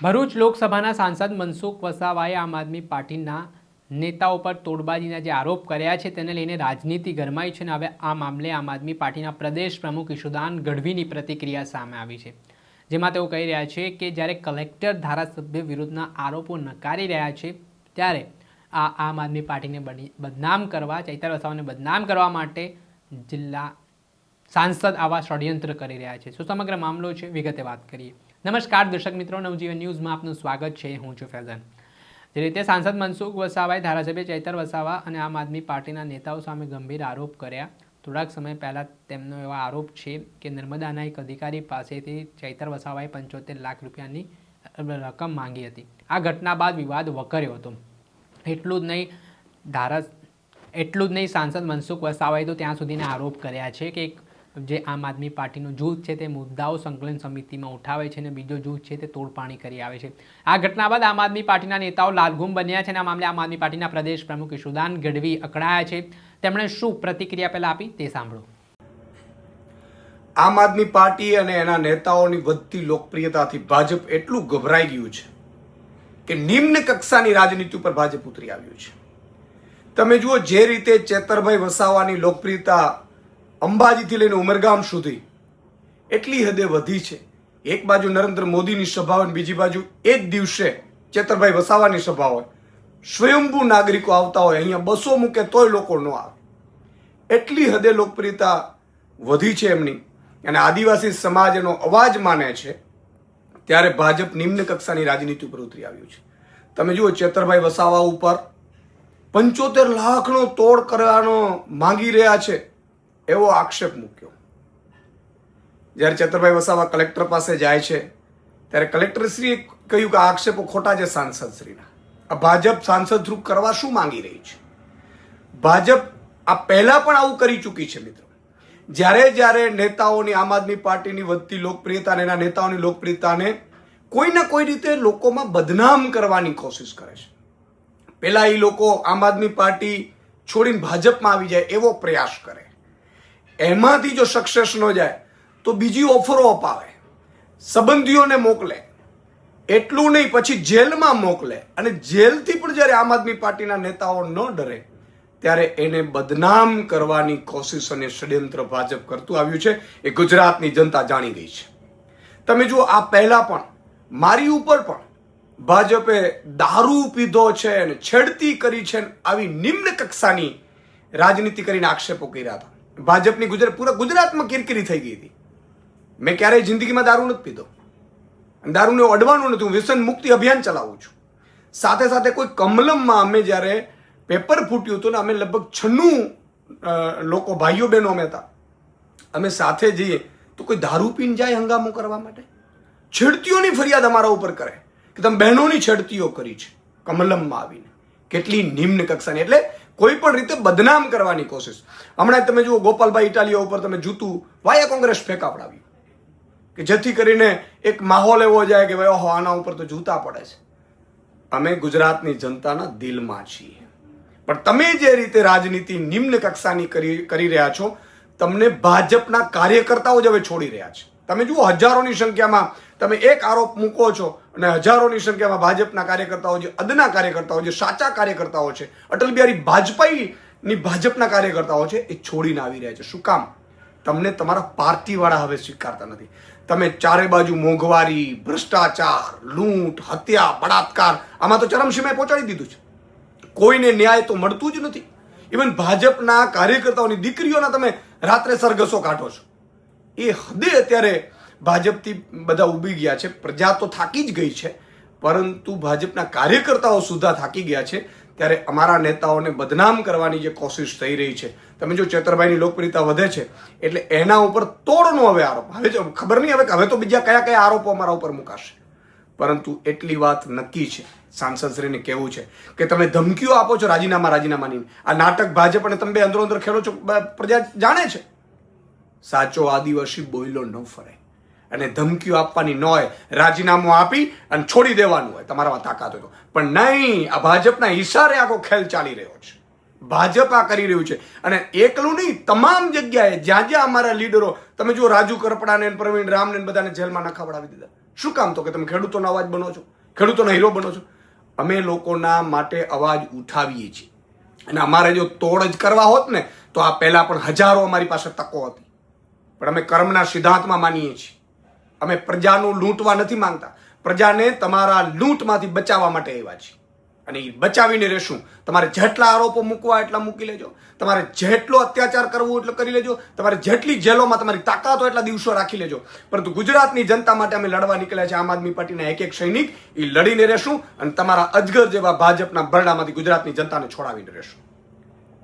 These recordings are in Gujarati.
ભરૂચ લોકસભાના સાંસદ મનસુખ વસાવાએ આમ આદમી પાર્ટીના નેતાઓ પર તોડબાજીના જે આરોપ કર્યા છે તેને લઈને રાજનીતિ ગરમાઈ છે અને હવે આ મામલે આમ આદમી પાર્ટીના પ્રદેશ પ્રમુખ ઈશુદાન ગઢવીની પ્રતિક્રિયા સામે આવી છે, જેમાં તેઓ કહી રહ્યા છે કે જ્યારે કલેક્ટર ધારાસભ્ય વિરુદ્ધના આરોપો નકારી રહ્યા છે ત્યારે આ આમ આદમી પાર્ટીને બદનામ કરવા, ચૈતર વસાવાને બદનામ કરવા માટે જિલ્લા સાંસદ આવા ષડયંત્ર કરી રહ્યા છે। શું સમગ્ર મામલો છે, વિગતે વાત કરીએ। નમસ્કાર દર્શક મિત્રો, નવજીવન ન્યૂઝમાં આપનું સ્વાગત છે। હું છું ફૈઝાન। જે રીતે સાંસદ મનસુખ વસાવાએ ધારાસભ્ય ચૈતર વસાવા અને આમ આદમી પાર્ટીના નેતાઓ સામે ગંભીર આરોપ કર્યા। થોડાક સમય પહેલાં તેમનો એવો આરોપ છે કે નર્મદાના એક અધિકારી પાસેથી ચૈતર વસાવાએ 75 લાખ રૂપિયાની રકમ માંગી હતી। આ ઘટના બાદ વિવાદ વકર્યો હતો। એટલું જ નહીં, સાંસદ મનસુખ વસાવાએ તો ત્યાં સુધીના આરોપ કર્યા છે કે જે આમ આદમી પાર્ટીનું જૂથ છે તે મુદ્દાઓ સંકલન સમિતિમાં ઉઠાવે છે અને બીજો જૂથ છે તે તોડપાણી કરી આવે છે। આ ઘટના બાદ આમ આદમી પાર્ટીના નેતાઓ લાલઘુમ બન્યા છે અને આ મામલે આમ આદમી પાર્ટીના પ્રદેશ પ્રમુખ ઈશુદાન ગઢવી અકળાયા છે। તેમણે શું પ્રતિક્રિયા પહેલા આપી તે સાંભળો। આમ આદમી પાર્ટી અને એના નેતાઓની વધતી લોકપ્રિયતાથી ભાજપ એટલું ગભરાઈ ગયું છે કે નિમ્ન કક્ષાની રાજનીતિ ઉપર ભાજપ ઉતરી આવ્યું છે। તમે જુઓ, જે રીતે ચેતરભાઈ વસાવાની લોકપ્રિયતા અંબાજીથી લઈને ઉમરગામ સુધી એટલી હદે વધી છે। એક બાજુ નરેન્દ્ર મોદીની સભા હોય, બીજી બાજુ એ જ દિવસે ચેતરભાઈ વસાવાની સભા હોય, સ્વયંભૂ નાગરિકો આવતા હોય, અહીંયા બસો મૂકે તોય લોકો ન આવે, એટલી હદે લોકપ્રિયતા વધી છે એમની, અને આદિવાસી સમાજ એનો અવાજ માને છે। ત્યારે ભાજપ નિમ્ન કક્ષાની રાજનીતિ ઉપર ઉતરી આવ્યું છે। તમે જુઓ, ચેતરભાઈ વસાવા ઉપર 75 લાખનો તોડ કરવાનો માંગી રહ્યા છે એવો આક્ષેપ મૂક્યો। જ્યારે ચેતરભાઈ વસાવા કલેક્ટર પાસે જાય છે ત્યારે કલેક્ટરશ્રીએ કહ્યું કે આ આક્ષેપો ખોટા છે સાંસદશ્રીના। આ ભાજપ સાંસદ થ્રુ કરવા શું માંગી રહી છે? ભાજપ આ પહેલા પણ આવું કરી ચૂકી છે મિત્રો। જ્યારે નેતાઓની, આમ આદમી પાર્ટીની વધતી લોકપ્રિયતા અને એના નેતાઓની લોકપ્રિયતાને કોઈ ના કોઈ રીતે લોકોમાં બદનામ કરવાની કોશિશ કરે છે। પહેલા એ લોકો આમ આદમી પાર્ટી છોડીને ભાજપમાં આવી જાય એવો પ્રયાસ કરે, એમાંથી જો સક્સેસ ન જાય તો બીજી ઓફરો અપાવે, સંબંધીઓને મોકલે, એટલું નહીં પછી જેલમાં મોકલે, અને જેલથી પણ જ્યારે આમ આદમી પાર્ટીના નેતાઓ ન ડરે ત્યારે એને બદનામ કરવાની કોશિશ અને ષડયંત્ર ભાજપ કરતું આવ્યું છે। એ ગુજરાતની જનતા જાણી ગઈ છે। તમે જુઓ, આ પહેલા પણ મારી ઉપર પણ ભાજપે દારૂ પીધો છે અને છેડતી કરી છે, આવી નિમ્ન કક્ષાની રાજનીતિ કરીને આક્ષેપો કર્યા હતા। ભાજપની પૂરા ગુજરાતમાં કિરકિરી થઈ ગઈ હતી। મેં ક્યારેય જિંદગીમાં દારૂ નથી પીધો, દારૂને અડવાનું નથી, હું વ્યસન મુક્તિ અભિયાન ચલાવું છું। સાથે સાથે કોઈ કમલમમાં અમે જ્યારે પેપર ફૂટ્યું હતું ને, અમે લગભગ 96 લોકો, ભાઈઓ બહેનો અમે હતા, અમે સાથે જઈએ તો કોઈ દારૂ પીને જાય હંગામો કરવા માટે? છેડતીઓની ફરિયાદ અમારા ઉપર કરે કે તમે બહેનોની છેડતીઓ કરી છે કમલમમાં આવીને। કેટલી નિમ્ન કક્ષાની, એટલે કોઈ પણ રીતે બદનામ કરવાની કોશિશ। હમણાં તમે જુઓ, ગોપાલભાઈ ઇટાલિયા ઉપર તમે જૂતું વાયા કોંગ્રેસ ફેંકાવડાવ્યું કે જેથી કરીને એક માહોલ એવો જાય કે ભાઈ ઓહો, આના ઉપર તો જૂતા પડે છે। અમે ગુજરાતની જનતાના દિલમાં છીએ, પણ તમે જે રીતે રાજનીતિ નિમ્ન કક્ષાની કરી રહ્યા છો, તમને ભાજપના કાર્યકર્તાઓ જ હવે છોડી રહ્યા છે। તમે જુઓ, હજારોની સંખ્યામાં તમે એક આરોપ મૂકો છો અને હજારોની સંખ્યામાં ભાજપના કાર્યકર્તાઓ, જે અદના કાર્યકર્તાઓ, જે સાચા કાર્યકર્તાઓ છે, અટલ બિહારી વાજપેયીની ભાજપના કાર્યકર્તાઓ છે, એ છોડીને આવી રહ્યા છે। શું કામ? તમને તમારા પાર્ટીવાળા હવે સ્વીકારતા નથી। તમે ચારે બાજુ મોંઘવારી, ભ્રષ્ટાચાર, લૂંટ, હત્યા, બળાત્કાર, આમાં તો ચરમસીમાએ પહોંચાડી દીધું છે। કોઈને ન્યાય તો મળતું જ નથી। ઇવન ભાજપના કાર્યકર્તાઓની દીકરીઓના તમે રાત્રે સરઘસો કાઢો છો। એ હદે અત્યારે ભાજપથી બધા ઉભી ગયા છે। પ્રજા તો થાકી જ ગઈ છે, પરંતુ ભાજપના કાર્યકર્તાઓ સુધા થાકી ગયા છે। ત્યારે અમારા નેતાઓને બદનામ કરવાની જે કોશિશ થઈ રહી છે, તમે જો ચેતરભાઈની લોકપ્રિયતા વધે છે એટલે એના ઉપર તોડનો હવે આરોપ, હવે ખબર નહીં હવે તો બીજા કયા કયા આરોપો અમારા ઉપર મુકાશે, પરંતુ એટલી વાત નક્કી છે, સાંસદશ્રીને કહેવું છે કે તમે ધમકીઓ આપો છો રાજીનામાની, આ નાટક ભાજપ અને તમે બે અંદરો અંદર ખેલો છો, પ્રજા જાણે છે। સાચો આદિવાસી બોયલો ન ફરે, અને ધમકીઓ આપવાની ન હોય, રાજીનામું આપી અને છોડી દેવાનું હોય તમારામાં તાકાત હોય તો, પણ નહીં, આ ભાજપના ઈશારે આખો ખેલ ચાલી રહ્યો છે। ભાજપ આ કરી રહ્યું છે, અને એકલું નહીં, તમામ જગ્યાએ જ્યાં અમારા લીડરો, તમે જુઓ રાજુ કરપડાને, પ્રવીણ રામને બધાને જેલમાં નખાવડાવી દીધા। શું કામ? તો કે તમે ખેડૂતોનો અવાજ બનો છો, ખેડૂતોનો હીરો બનો છો. અમે લોકોના માટે અવાજ ઉઠાવીએ છીએ અને અમારે જો તોડ જ કરવા હોત ને તો આ પહેલા પણ હજારો અમારી પાસે તકો હતી, પણ અમે કર્મના સિદ્ધાંતમાં માનીએ છીએ. અમે પ્રજાનું લૂંટવા નથી માંગતા, પ્રજાને તમારા લૂંટમાંથી બચાવવા માટે આવ્યા છીએ અને એ બચાવીને રહેશું. તમારે જેટલા આરોપો મૂકવા એટલા મૂકી લેજો, તમારે જેટલો અત્યાચાર કરવો એટલો કરી લેજો, તમારે જેટલી જેલોમાં તમારી તાકાત હોય એટલા દિવસો રાખી લેજો, પરંતુ ગુજરાતની જનતા માટે અમે લડવા નીકળ્યા છે. આમ આદમી પાર્ટીના એક એક સૈનિક એ લડીને રહેશું અને તમારા અજગર જેવા ભાજપના બરડામાંથી ગુજરાતની જનતાને છોડાવીને રહેશું.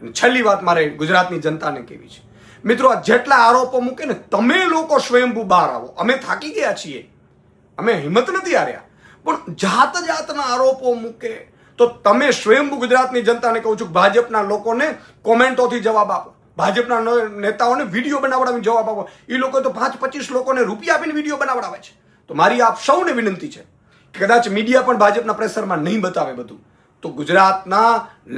અને છેલ્લી વાત મારે ગુજરાતની જનતાને કહેવી છે, મિત્રો, આ જેટલા આરોપો મૂકે ને તમે લોકો સ્વયંભૂ બહાર આવો. અમે થાકી ગયા છીએ, અમે હિંમત નથી હાર્યા, પણ જાતના આરોપો મૂકે તો તમે સ્વયંભૂ ગુજરાતની જનતાને કહું છું, ભાજપના લોકોને કોમેન્ટોથી જવાબ આપો, ભાજપના નેતાઓને વિડીયો બનાવડાવીને જવાબ આપો. એ લોકો તો 5-25 લોકોને રૂપિયા આપીને વિડીયો બનાવડાવે છે. તો મારી આપ સૌને વિનંતી છે કે કદાચ મીડિયા પણ ભાજપના પ્રેશરમાં નહીં બતાવે બધું, તો ગુજરાતના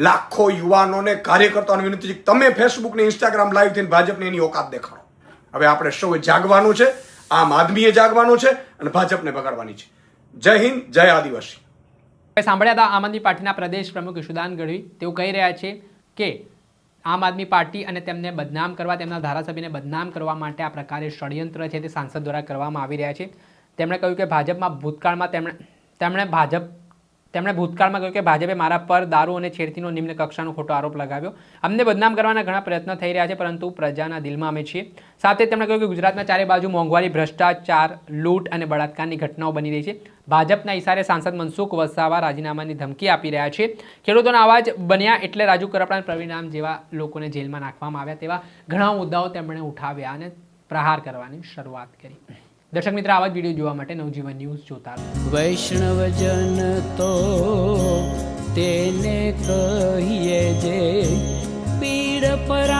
લાખો યુવાનોને, કાર્યકર્તાઓને વિનંતી છે કે તમે ફેસબુક ને ઇન્સ્ટાગ્રામ લાઈવ થઈને ભાજપને એની ઓકાત દેખાડો. હવે આપણે સૌએ જાગવાનું છે, આમ આદમીએ જાગવાનું છે અને ભાજપને બગાડવાની છે. જય હિન્દ, જય આદિવાસી. સાંભળ્યા હતા આમ આદમી પાર્ટીના પ્રદેશ પ્રમુખ ઈશુદાન ગઢવી. તેઓ કહી રહ્યા છે કે આમ આદમી પાર્ટી અને તેમને બદનામ કરવા, તેમના ધારાસભ્યને બદનામ કરવા માટે આ પ્રકારે ષડયંત્ર છે તે સાંસદ દ્વારા કરવામાં આવી રહ્યા છે. તેમણે કહ્યું કે ભાજપમાં ભૂતકાળમાં તેમણે ભૂતકાળમાં કહ્યું કે ભાજપે મારા પર દારૂ અને છેડતીનો નિમ્ન કક્ષાનો ખોટો આરોપ લગાવ્યો. અમને બદનામ કરવાના ઘણા પ્રયત્નો થઈ રહ્યા છે, પરંતુ પ્રજાના દિલમાં અમે છીએ. સાથે તેમણે કહ્યું કે ગુજરાતમાં ચારે બાજુ મોંઘવારી, ભ્રષ્ટાચાર, લૂંટ અને બળાત્કારની ઘટનાઓ બની રહી છે. ભાજપના ઇશારે સાંસદ મનસુખ વસાવા રાજીનામાની ધમકી આપી રહ્યા છે. ખેડૂતોના અવાજ બન્યા એટલે રાજુ કરપડા, પ્રવીણ રામ જેવા લોકોને જેલમાં નાખવામાં આવ્યા. તેવા ઘણા મુદ્દાઓ તેમણે ઉઠાવ્યા અને પ્રહાર કરવાની શરૂઆત કરી. દર્શક મિત્ર, આવા જ વિડીયો જોવા માટે નવજીવન ન્યૂઝ જોતા રહો. વૈષ્ણવજન તો તેને કહીએ જે પીડ પર